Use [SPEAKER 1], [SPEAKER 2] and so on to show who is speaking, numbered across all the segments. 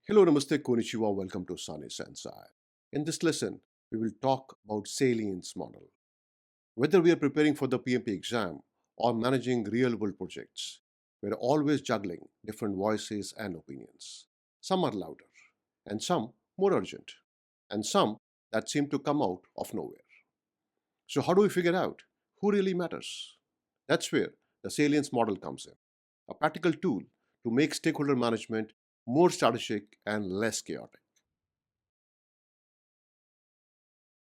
[SPEAKER 1] Hello, Namaste, Konnichiwa, welcome to Sensei. In this lesson, we will talk about Salience Model. Whether we are preparing for the PMP exam or managing real-world projects, we're always juggling different voices and opinions. Some are louder, and some more urgent, and some that seem to come out of nowhere. So how do we figure out who really matters? That's where the Salience Model comes in, a practical tool to make stakeholder management more strategic and less chaotic.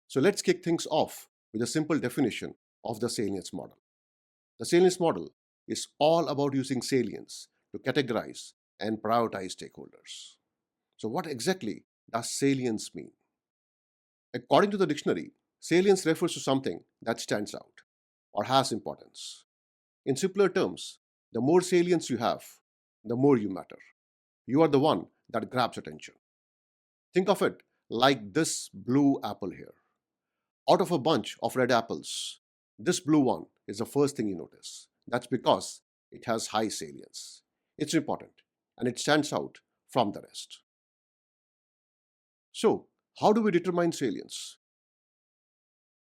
[SPEAKER 1] So let's kick things off with a simple definition of the salience model. The salience model is all about using salience to categorize and prioritize stakeholders. So what exactly does salience mean? According to the dictionary, salience refers to something that stands out or has importance. In simpler terms, the more salience you have, the more you matter. You are the one that grabs attention. Think of it like this blue apple here. Out of a bunch of red apples, this blue one is the first thing you notice. That's because it has high salience. It's important and it stands out from the rest. So, how do we determine salience?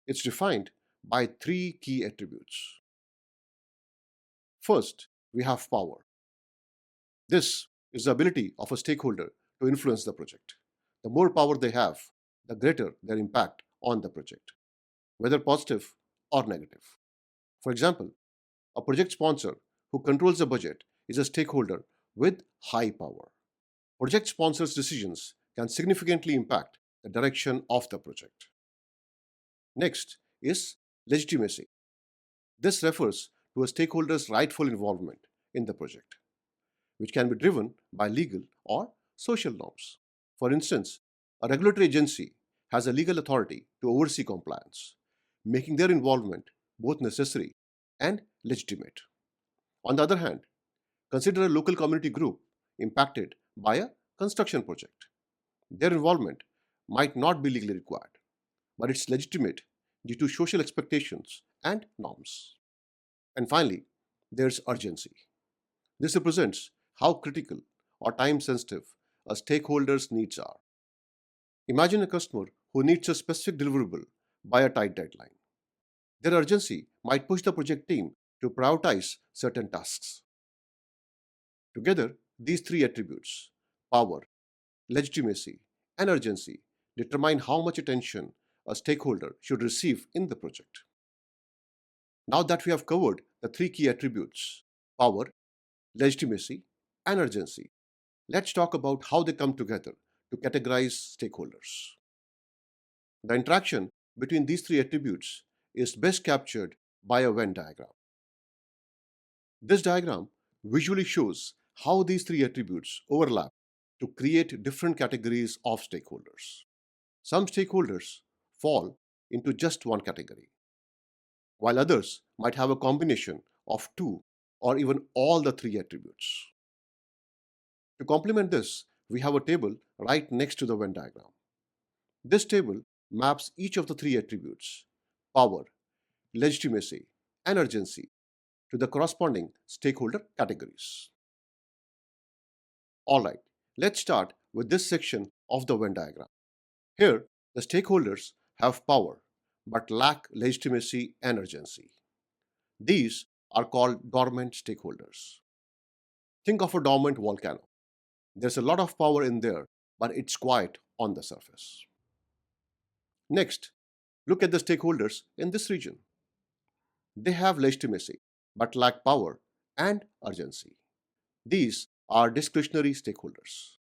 [SPEAKER 1] It's defined by three key attributes. First, we have power. This is the ability of a stakeholder to influence the project. The more power they have, the greater their impact on the project, whether positive or negative. For example, a project sponsor who controls the budget is a stakeholder with high power. Project sponsors' decisions can significantly impact the direction of the project. Next is legitimacy. This refers to a stakeholder's rightful involvement in the project, which can be driven by legal or social norms. For instance, a regulatory agency has a legal authority to oversee compliance, making their involvement both necessary and legitimate. On the other hand, consider a local community group impacted by a construction project. Their involvement might not be legally required, but it's legitimate due to social expectations and norms. And finally, there's urgency. This represents how critical or time sensitive a stakeholder's needs are. Imagine a customer who needs a specific deliverable by a tight deadline. Their urgency might push the project team to prioritize certain tasks. Together, these three attributes power, legitimacy, and urgency determine how much attention a stakeholder should receive in the project. Now that we have covered the three key attributes power, legitimacy, and urgency, let's talk about how they come together to categorize stakeholders. The interaction between these three attributes is best captured by a Venn diagram. This diagram visually shows how these three attributes overlap to create different categories of stakeholders. Some stakeholders fall into just one category, while others might have a combination of two or even all the three attributes. To complement this, we have a table right next to the Venn diagram. This table maps each of the three attributes power, legitimacy, and urgency to the corresponding stakeholder categories. Alright, let's start with this section of the Venn diagram. Here, the stakeholders have power but lack legitimacy and urgency. These are called dormant stakeholders. Think of a dormant volcano. There's a lot of power in there, but it's quiet on the surface. Next, look at the stakeholders in this region. They have legitimacy but lack power and urgency. These are discretionary stakeholders.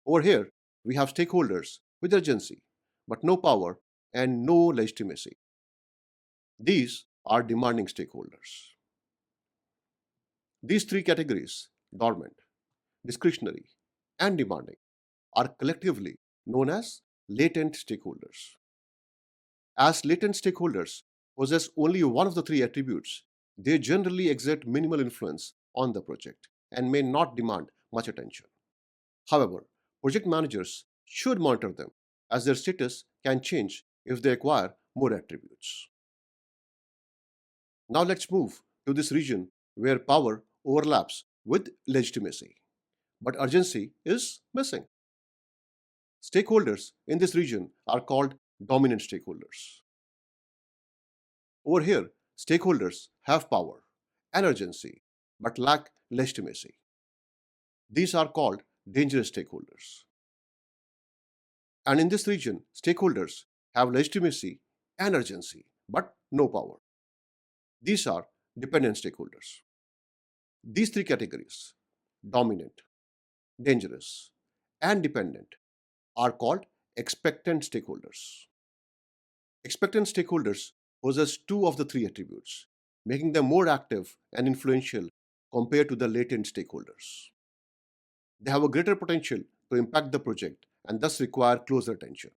[SPEAKER 1] Over here, we have stakeholders with urgency but no power and no legitimacy. These are demanding stakeholders. These three categories, dormant, discretionary, and demanding, are collectively known as latent stakeholders. As latent stakeholders possess only one of the three attributes, they generally exert minimal influence on the project and may not demand much attention. However, project managers should monitor them as their status can change if they acquire more attributes. Now let's move to this region where power overlaps with legitimacy. but urgency is missing. Stakeholders in this region are called dominant stakeholders. Over here, stakeholders have power and urgency but lack legitimacy. These are called dangerous stakeholders. And in this region, stakeholders have legitimacy and urgency but no power. These are dependent stakeholders. These three categories, dominant, dangerous, and dependent, are called expectant stakeholders. Expectant stakeholders possess two of the three attributes, making them more active and influential compared to the latent stakeholders. They have a greater potential to impact the project and thus require closer attention.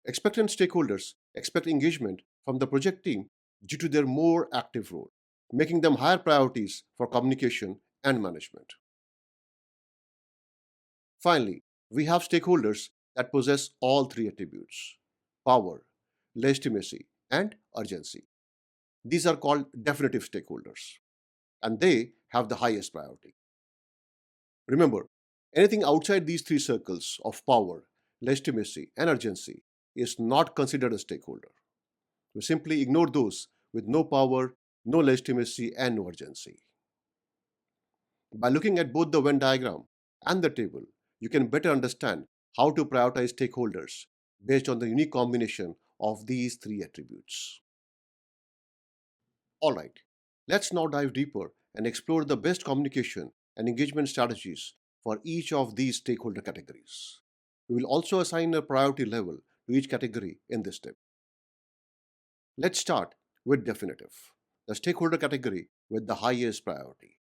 [SPEAKER 1] Expectant stakeholders expect engagement from the project team due to their more active role, making them higher priorities for communication and management. Finally, we have stakeholders that possess all three attributes: power, legitimacy, and urgency. These are called definitive stakeholders, and they have the highest priority. Remember, anything outside these three circles of power, legitimacy, and urgency is not considered a stakeholder. We simply ignore those with no power, no legitimacy, and no urgency. By looking at both the Venn diagram and the table, you can better understand how to prioritize stakeholders based on the unique combination of these three attributes. Alright, let's now dive deeper and explore the best communication and engagement strategies for each of these stakeholder categories. We will also assign a priority level to each category in this step. Let's start with definitive, the stakeholder category with the highest priority.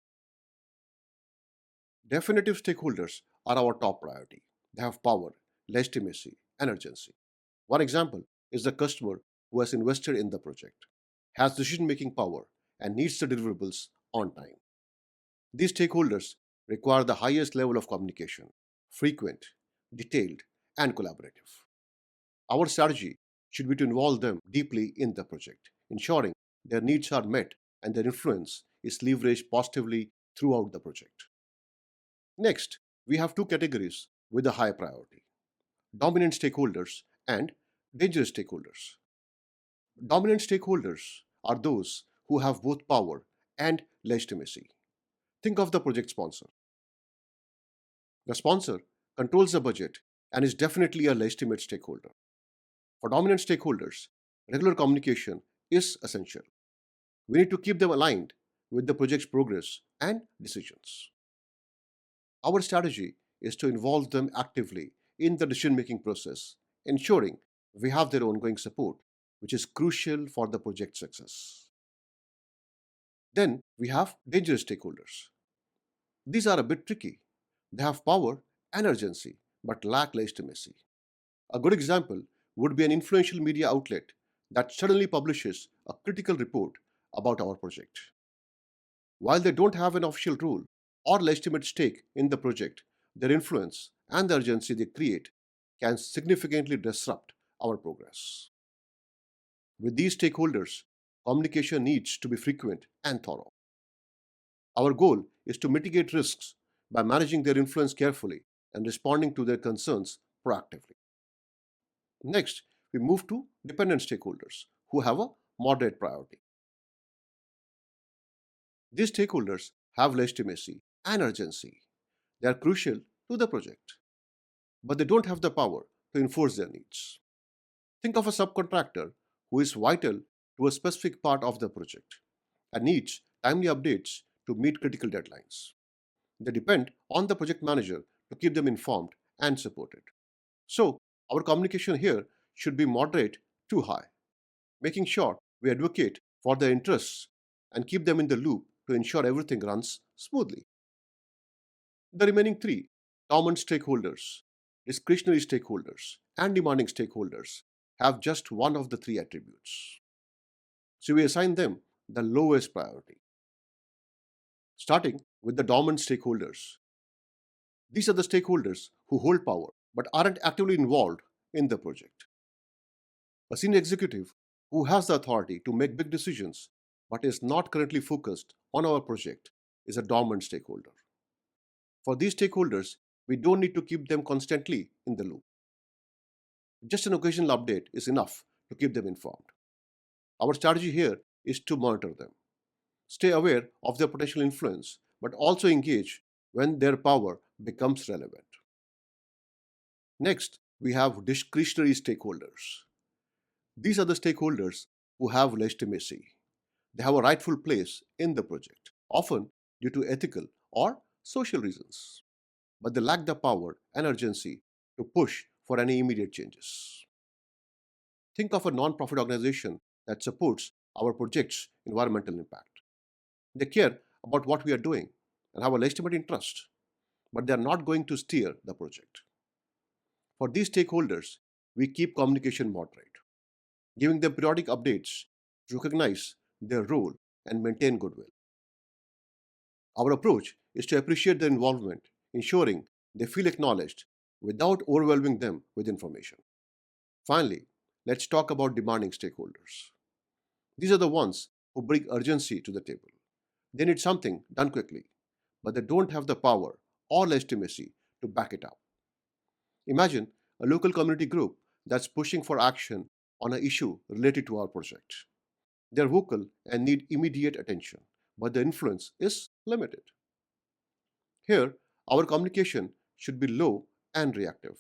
[SPEAKER 1] Definitive stakeholders are our top priority. They have power, legitimacy, and urgency. One example is the customer who has invested in the project, has decision-making power, and needs the deliverables on time. These stakeholders require the highest level of communication, frequent, detailed, and collaborative. Our strategy should be to involve them deeply in the project, ensuring their needs are met and their influence is leveraged positively throughout the project. Next, we have two categories with a high priority: dominant stakeholders and dangerous stakeholders. Dominant stakeholders are those who have both power and legitimacy. Think of the project sponsor. The sponsor controls the budget and is definitely a legitimate stakeholder. For dominant stakeholders, regular communication is essential. We need to keep them aligned with the project's progress and decisions. Our strategy is to involve them actively in the decision making process, ensuring we have their ongoing support, which is crucial for the project success. Then we have dangerous stakeholders. These are a bit tricky. They have power and urgency but lack legitimacy. A good example would be an influential media outlet that suddenly publishes a critical report about our project. While they don't have an official role or legitimate stake in the project, their influence and the urgency they create can significantly disrupt our progress. With these stakeholders, communication needs to be frequent and thorough. Our goal is to mitigate risks by managing their influence carefully and responding to their concerns proactively. Next, we move to dependent stakeholders who have a moderate priority. These stakeholders have legitimacy and urgency. They are crucial to the project, but they don't have the power to enforce their needs. Think of a subcontractor who is vital to a specific part of the project and needs timely updates to meet critical deadlines. They depend on the project manager to keep them informed and supported. So, our communication here should be moderate to high, making sure we advocate for their interests and keep them in the loop to ensure everything runs smoothly. The remaining three, common stakeholders, discretionary stakeholders, and demanding stakeholders, have just one of the three attributes. So we assign them the lowest priority. Starting with the dominant stakeholders. These are the stakeholders who hold power but aren't actively involved in the project. A senior executive who has the authority to make big decisions but is not currently focused on our project is a dominant stakeholder. For these stakeholders, we don't need to keep them constantly in the loop. Just an occasional update is enough to keep them informed. Our strategy here is to monitor them, stay aware of their potential influence, but also engage when their power becomes relevant. Next, we have discretionary stakeholders. These are the stakeholders who have legitimacy. They have a rightful place in the project, often due to ethical or social reasons, but they lack the power and urgency to push for any immediate changes. Think of a non-profit organization that supports our project's environmental impact. They care about what we are doing and have a legitimate interest, but they are not going to steer the project. For these stakeholders, we keep communication moderate, giving them periodic updates to recognize their role and maintain goodwill. Our approach is to appreciate their involvement, ensuring they feel acknowledged without overwhelming them with information. Finally, let's talk about demanding stakeholders. These are the ones who bring urgency to the table. They need something done quickly, but they don't have the power or legitimacy to back it up. Imagine a local community group that's pushing for action on an issue related to our project. They're vocal and need immediate attention, but the influence is limited. Here, our communication should be low and reactive,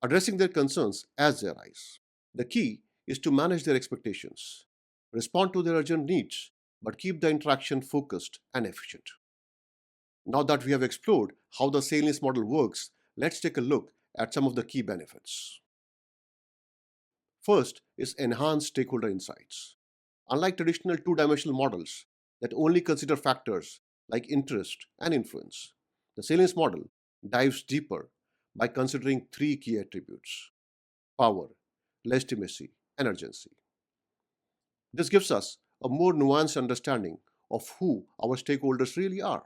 [SPEAKER 1] addressing their concerns as they arise. The key is to manage their expectations, respond to their urgent needs, but keep the interaction focused and efficient. Now that we have explored how the Salience model works, let's take a look at some of the key benefits. First is enhanced stakeholder insights. Unlike traditional two-dimensional models that only consider factors like interest and influence, the Salience model dives deeper by considering three key attributes: power, legitimacy, and urgency. This gives us a more nuanced understanding of who our stakeholders really are.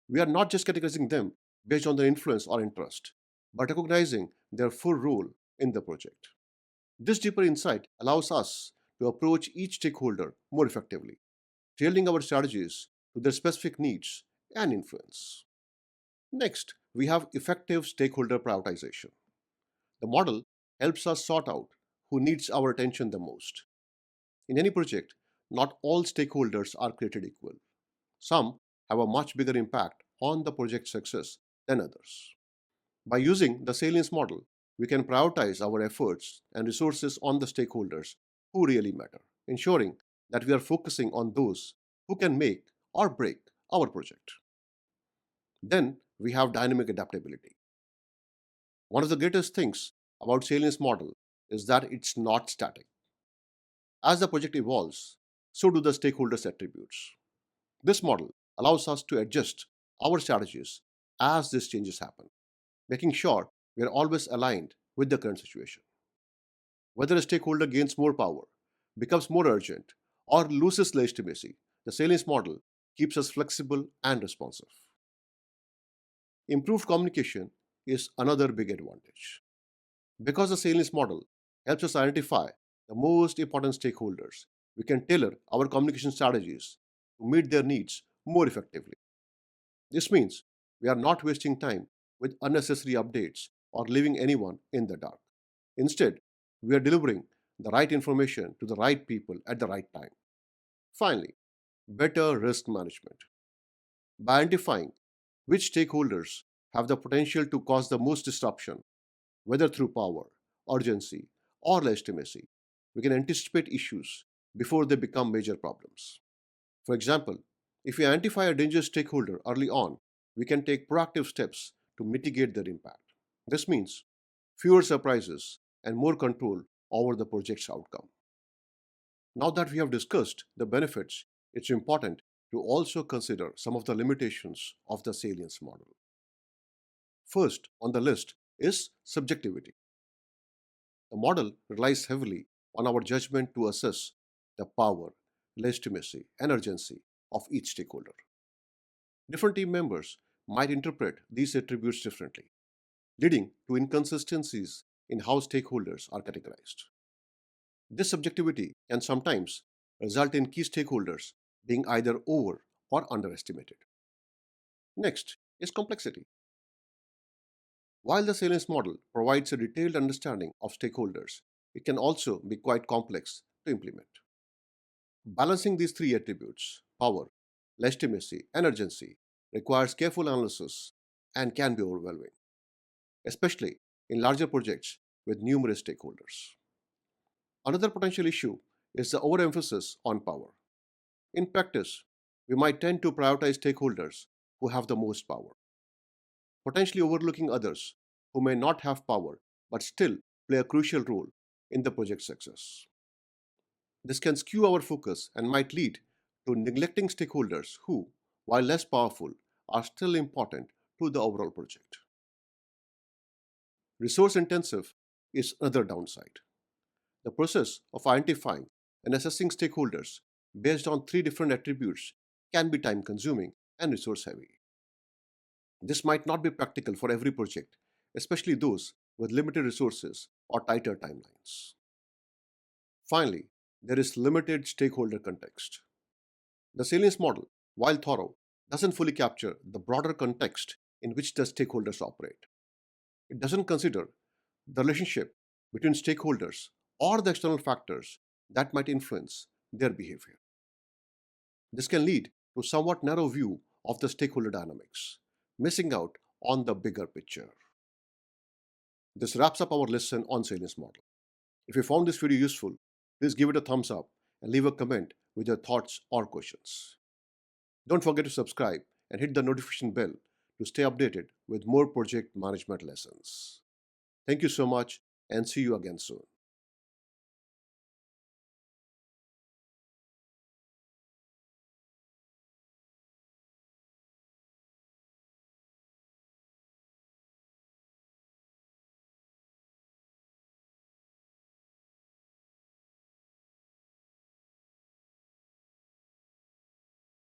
[SPEAKER 1] We are not just categorizing them based on their influence or interest, but recognizing their full role in the project. This deeper insight allows us to approach each stakeholder more effectively, tailoring our strategies to their specific needs and influence. Next, we have effective stakeholder prioritization. The model helps us sort out who needs our attention the most. In any project, not all stakeholders are created equal. Some have a much bigger impact on the project's success than others. By using the salience model, we can prioritize our efforts and resources on the stakeholders who really matter, ensuring that we are focusing on those who can make or break our project. Then we have dynamic adaptability. One of the greatest things about salience model is that it's not static. As the project evolves, so do the stakeholders' attributes. This model allows us to adjust our strategies as these changes happen, making sure we are always aligned with the current situation. Whether a stakeholder gains more power, becomes more urgent, or loses legitimacy, the salience model keeps us flexible and responsive. Improved communication is another big advantage. Because the salience model helps us identify the most important stakeholders, we can tailor our communication strategies to meet their needs more effectively. This means we are not wasting time with unnecessary updates or leaving anyone in the dark. Instead, we are delivering the right information to the right people at the right time. Finally, better risk management. By identifying which stakeholders have the potential to cause the most disruption, whether through power, urgency, or legitimacy, we can anticipate issues before they become major problems. For example, if we identify a dangerous stakeholder early on, we can take proactive steps to mitigate their impact. This means fewer surprises and more control over the project's outcome. Now that we have discussed the benefits, it's important to also consider some of the limitations of the salience model. First on the list is subjectivity. The model relies heavily on our judgment to assess the power, legitimacy, and urgency of each stakeholder. Different team members might interpret these attributes differently, leading to inconsistencies in how stakeholders are categorized. This subjectivity can sometimes result in key stakeholders being either over or underestimated. Next is complexity. While the Salience model provides a detailed understanding of stakeholders, it can also be quite complex to implement. Balancing these three attributes, power, legitimacy, and urgency, requires careful analysis and can be overwhelming, especially in larger projects with numerous stakeholders. Another potential issue is the overemphasis on power. In practice, we might tend to prioritize stakeholders who have the most power, potentially overlooking others who may not have power but still play a crucial role in the project's success. This can skew our focus and might lead to neglecting stakeholders who, while less powerful, are still important to the overall project. Resource intensive is another downside. The process of identifying and assessing stakeholders based on three different attributes can be time consuming and resource heavy. This might not be practical for every project, especially those with limited resources or tighter timelines. Finally, there is limited stakeholder context. The Salience model, while thorough, doesn't fully capture the broader context in which the stakeholders operate. It doesn't consider the relationship between stakeholders or the external factors that might influence their behavior. This can lead to a somewhat narrow view of the stakeholder dynamics, missing out on the bigger picture. This wraps up our lesson on Salience model. If you found this video useful, please give it a thumbs up and leave a comment with your thoughts or questions. Don't forget to subscribe and hit the notification bell to stay updated with more project management lessons. Thank you so much and see you again soon.